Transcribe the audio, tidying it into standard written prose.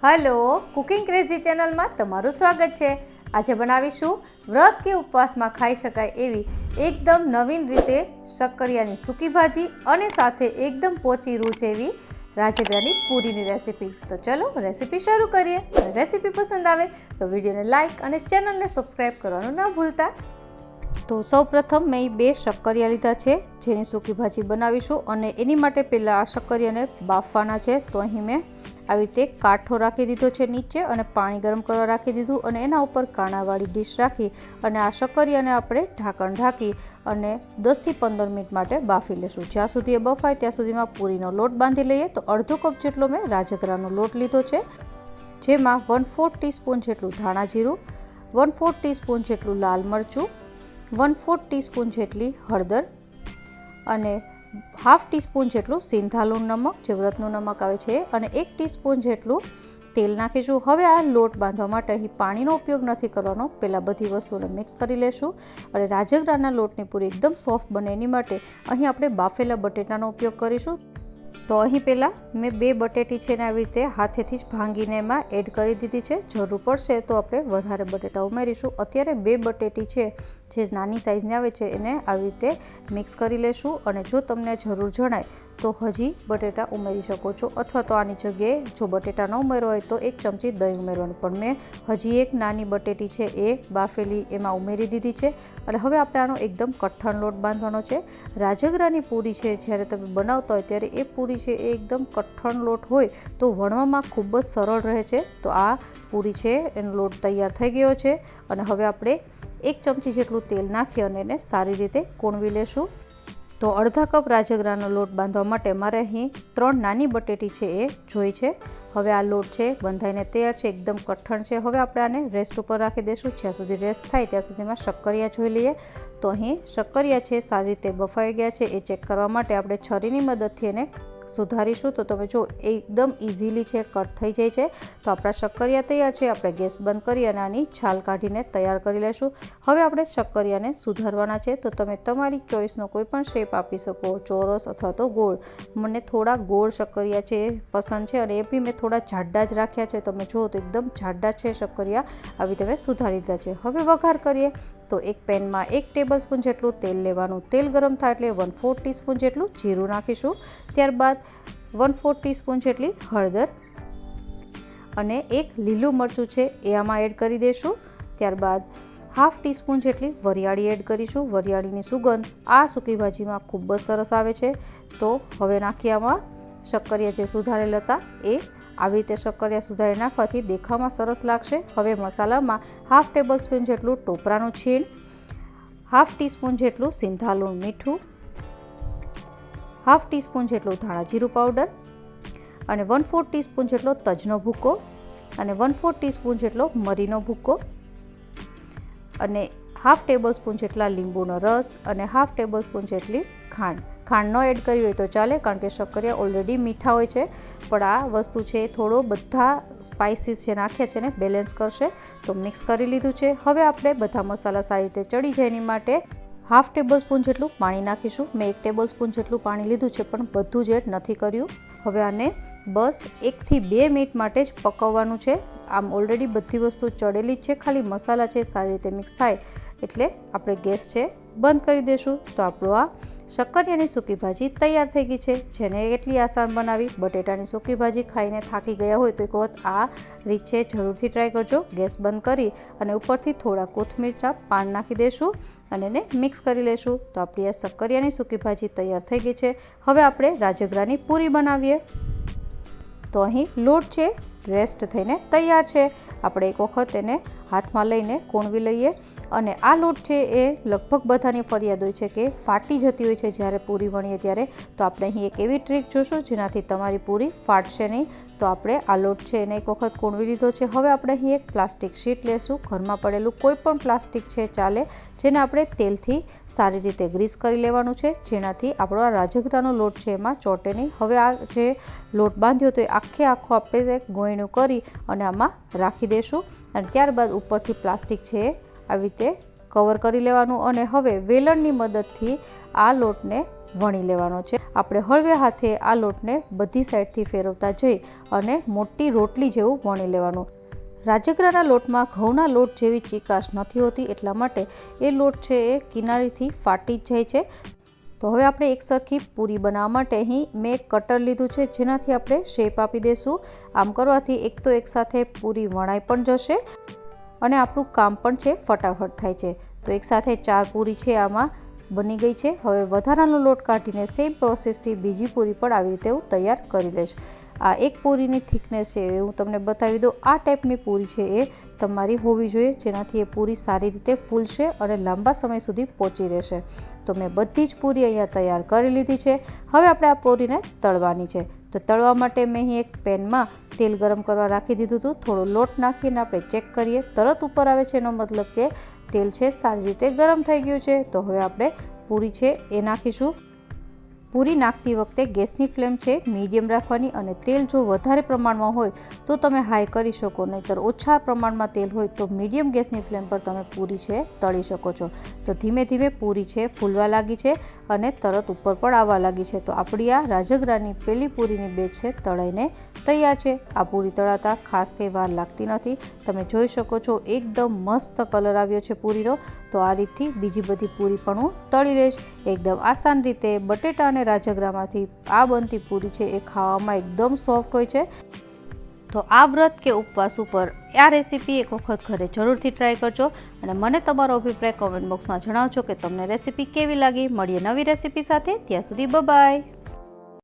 Hello cooking crazy channel में तमारू स्वागत है। आज बनावीशुं व्रत के उपवास में खाई शकाय एवी एकदम नवीन रीते शक्करियानी सूकी भाजी अने साथे एकदम पोची रूच एवी राजगरानी पूरी नी रेसिपी। तो चलो रेसिपी शुरू करिए। रेसिपी पसंद आवे तो वीडियो ने लाइक और चैनल ने सब्सक्राइब करवानुं ना भूलता। तो सौ प्रथम मैं 2 शक्करिया लीधा है जेनी सूकी भाजी बनावीशुं अने एनी माटे पहेला आ शक्करियाने बाफवाना है। तो अहीं मैं આવી રીતે કાઠો રાખી દીધો છે નીચે અને પાણી ગરમ કરવા રાખી દીધું અને એના ઉપર કાણાવાળી ડીશ રાખી અને આ શક્કરિયાને આપણે ઢાંકણ ઢાંકી અને 10 થી 15 મિનિટ માટે બાફી લેશું। જ્યાં સુધી એ બફાય ત્યાં સુધીમાં પૂરીનો લોટ બાંધી લઈએ। તો અડધો કપ જેટલો મેં રાજગરાનો લોટ લીધો છે, જેમાં 1/4 ટીસ્પૂન જેટલું ધાણા જીરું, 1/4 ટીસ્પૂન જેટલું લાલ મરચું, 1/4 ટીસ્પૂન જેટલી હળદર અને हाफ टीस्पून जेटलू सिंधालू नमक जे व्रतनु नमक आवे छे अने 1 टीस्पून जेटलू तेल नाखीशुं। हवे आ लोट बांधवा माटे अहीं पाणीनो उपयोग नथी करवानो, पहेला बधी वस्तुओने मिक्स करी लेशुं अने राजगराना लोटनी पूरी एकदम सॉफ्ट बने एनी माटे अहीं आपणे बाफेला बटेटानो उपयोग करीशुं। तो अहीं पहेला मैं 2 बटेटी छे ने आवी रीते हाथेथी ज भांगीने एमां एड करी दीधी छे। जरूर पड़शे तो आपणे वधारे बटेटा उमेरीशुं। अत्यारे 2 बटेटी छे जे नानी साइजनी आवे छे एने आवी रीते मिक्स करी लेशुं अने जो तमने जरूर जणाय तो हजी बटेटा उमेरी शको छो, अथवा तो आनी जग्याए जो बटेटा न उमेरवा होय तो 1 चमची दही उमेरवानुं। पण मैं हजी एक नानी बटेटी छे ए बाफेली एमां उमेरी दीधी छे अने हवे आपणे आनो एकदम कठण लोट बांधवानो छे। राजगरानी पूरी छे ज्यारे तमे बनावता होय त्यारे ए पूरी छे ए एकदम कठण लोट होय तो वणवामां खूब ज सरळ रहे छे। तो आ पूरी छे एनो लोट तैयार थई गयो छे अने हवे आपणे 1 चमची जेटલું तेल नाखी अने एने सारी रीते कोणवी लेशुं। तो अर्धा कप राजगरानो लोट बांधवा माटे मारे अहीं 3 नानी बटेटी छे ए जोई छे। हवे आ लोट छे बंधाईने तैयार छे, एकदम कठण छे। हवे आपणे आने रेस्ट पर राखी देशुं। ज्यां सुधी रेस्ट थाय त्यां सुधीमां शक्करिया जोई लईए। तो अहीं शक्करिया छे सारी रीते बफाई गया छे ए चेक करवा माटे आपणे छरीनी मददथी एने सुधारीशुं। तो तमे जो एकदम इजीली छे कट थई जाय छे। तो आपणा शक्करिया तैयार छे। आपणे गैस बंद करी अने आनी छाल काढीने तैयार करी लेशुं। हवे आपणे शक्करियाने सुधारवाना छे। तो तमे तमारी चॉइसनो कोई पण शेप आपी शको, चोरस अथवा तो गोળ। मने थोड़ा गोળ शक्करिया छे पसंद छे अने ए बी मैं थोड़ा जाडा ज राख्या छे। तमे जो तो एकदम जाडा छे शक्करिया आवी तमे सुधारी दीधा छे। हवे वघार करीए। तो एक पेन में 1 टेबलस्पून जेटलू तेल लेवानुं। तेल गरम थाय एटले 1/4 टीस्पून जेटलू जीरुं नाखीशुं। त्यारबाद 1/4 टीस्पून जेटली हळदर अने 1 लीलू मरचुं छे ए आमां एड करी देशुं। त्यारबाद हाफ टीस्पून जेटली वरियाળી एड करीशुं। वरियाળીની सुगंध आ सूकी भाजीमां खूब ज सरस आवे छे। तो हवे नाखी आमां शक्करिया जे सुधारेल हता ए આવી રીતે શક્કરિયા સુધારી નાખવાથી દેખાવમાં સરસ લાગશે। હવે મસાલામાં હાફ ટેબલસ્પૂન જેટલું ટોપરાનું છીણ, હાફ ટીસ્પૂન જેટલું સિંધાલું મીઠું, હાફ ટીસ્પૂન જેટલું ધાણા જીરું પાવડર અને 1/4 ટીસ્પૂન જેટલો તજનો ભૂકો અને 1/4 ટીસ્પૂન જેટલો મરીનો ભૂકો અને હાફ ટેબલસ્પૂન જેટલા લીંબુનો રસ અને હાફ ટેબલસ્પૂન જેટલી ખાંડ। ખાંડ ન એડ કરી હોય તો ચાલે, કારણ કે શક્કરિયા ઓલરેડી મીઠા હોય છે, પણ આ વસ્તુ છે થોડો બધા સ્પાઇસીસ જે નાખ્યા છે ને બેલેન્સ કરશે। તો મિક્સ કરી લીધું છે। હવે આપણે બધા મસાલા સારી રીતે ચડી જાય એની માટે હાફ ટેબલસ્પૂન જેટલું પાણી નાખીશું। મેં 1 ટેબલસ્પૂન જેટલું પાણી લીધું છે પણ બધું જ એડ નથી કર્યું। હવે આને બસ 1 થી 2 મિનિટ માટે જ પકવવાનું છે। આમ ઓલરેડી બધી વસ્તુ ચડેલી જ છે, ખાલી મસાલા છે સારી રીતે મિક્સ થાય એટલે આપણે ગેસ છે બંધ કરી દેશું। તો આપણું આ શક્કરિયાની સૂકી ભાજી તૈયાર થઈ ગઈ છે। જેને એટલી આસાન બનાવી બટેટાની સૂકી ભાજી ખાઈને થાકી ગયા હોય તો એક વખત આ રીત છે જરૂરથી ટ્રાય કરજો। ગેસ બંધ કરી અને ઉપરથી થોડા કોથમીરના પાન નાખી દેશું અને એને મિક્સ કરી લેશું। તો આપણી આ શક્કરિયાની સૂકી ભાજી તૈયાર થઈ ગઈ છે। હવે આપણે રાજગરાની પૂરી બનાવીએ। તો અહીં લોટ છે રેસ્ટ થઈને તૈયાર છે। આપણે એક વખત એને હાથમાં લઈને કોણવી લઈએ અને આ લોટ છે એ લગભગ બધાની ફરિયાદ હોય છે કે ફાટી જતી હોય છે જ્યારે પૂરી વણીએ ત્યારે। તો આપણે અહીં એક એવી ટ્રીક જોશું જેનાથી તમારી પૂરી ફાટશે નહીં। તો આપણે આ લોટ છે એને એક વખત કોણવી લીધો છે। હવે આપણે અહીં એક પ્લાસ્ટિક શીટ લેશું, ઘરમાં પડેલું કોઈ પણ પ્લાસ્ટિક છે ચાલે, જેને આપણે તેલથી સારી રીતે ગ્રીસ કરી લેવાનું છે, જેનાથી આપણો આ રાજગરાનો લોટ છે એમાં ચોંટે નહીં। હવે આ જે લોટ બાંધ્યો તો એ આખે આખો આપણે ગોયણું કરી અને આમાં રાખી દેશું અને ત્યારબાદ ઉપરથી પ્લાસ્ટિક છે આવી રીતે કવર કરી લેવાનું અને હવે વેલણની મદદથી આ લોટને વણી લેવાનો છે। આપણે હળવે હાથે આ લોટને બધી સાઈડથી ફેરવતા જઈ અને મોટી રોટલી જેવું વણી લેવાનું। રાજગરાના લોટમાં ઘઉંના લોટ જેવી ચીકાશ નથી હોતી, એટલા માટે એ લોટ છે એ કિનારીથી ફાટી જ જાય છે। તો હવે આપણે એક સરખી પૂરી બનાવવા માટે અહીં મેં એક કટર લીધું છે, જેનાથી આપણે શેપ આપી દઈશું। આમ કરવાથી એક તો એકસાથે પૂરી વણાઈ પણ જશે અને આપણું કામ પણ છે ફટાફટ થાય છે। તો એકસાથે 4 પૂરી છે આમાં બની ગઈ છે। હવે વધારાનો લોટ કાઢીને સેમ પ્રોસેસથી બીજી પૂરી પણ આવી રીતે હું તૈયાર કરી લઈશ। આ એક પૂરીની થિકનેસ છે એ હું તમને બતાવી દઉં। આ ટાઈપની પૂરી છે એ તમારી હોવી જોઈએ, જેનાથી એ પૂરી સારી રીતે ફૂલશે અને લાંબા સમય સુધી પહોંચી રહેશે। તો મેં બધી જ પૂરી અહીંયા તૈયાર કરી લીધી છે। હવે આપણે આ પૂરીને તળવાની છે। તો તળવા માટે મેં અહીં એક પેનમાં તેલ ગરમ કરવા રાખી દીધું હતું। થોડો લોટ નાખીને આપણે ચેક કરીએ, તરત ઉપર આવે છે એનો મતલબ કે તેલ છે સારી રીતે ગરમ થઈ ગયું છે। તો હવે આપણે પૂરી છે એ નાખીશું। પૂરી નાખતી વખતે ગેસની ફ્લેમ છે મીડિયમ રાખવાની અને તેલ જો વધારે પ્રમાણમાં હોય તો તમે હાઈ કરી શકો, નહીંતર ઓછા પ્રમાણમાં તેલ હોય તો મીડિયમ ગેસની ફ્લેમ પર તમે પૂરી છે તળી શકો છો। તો ધીમે ધીમે પૂરી છે ફૂલવા લાગી છે અને તરત ઉપર પણ આવવા લાગી છે। તો આપણી આ રાજગરાની પહેલી પૂરીની બેચ છે તળાઈને તૈયાર છે। આ પૂરી તળાતા ખાસ કંઈ વાર લાગતી નથી, તમે જોઈ શકો છો એકદમ મસ્ત કલર આવ્યો છે પૂરીનો। તો આ રીતથી બીજી બધી પૂરી પણ હું તળી લઈશ। એકદમ આસાન રીતે બટેટા અને રાજગરામાંથી આ બનતી પૂરી છે એ ખાવામાં એકદમ સોફ્ટ હોય છે। તો આ વ્રત કે ઉપવાસ ઉપર આ રેસીપી એક વખત ઘરે જરૂરથી ટ્રાય કરજો અને મને તમારો અભિપ્રાય કોમેન્ટ બોક્સમાં જણાવજો કે તમને રેસીપી કેવી લાગી। મળીએ નવી રેસીપી સાથે, ત્યાં સુધી બાય બાય।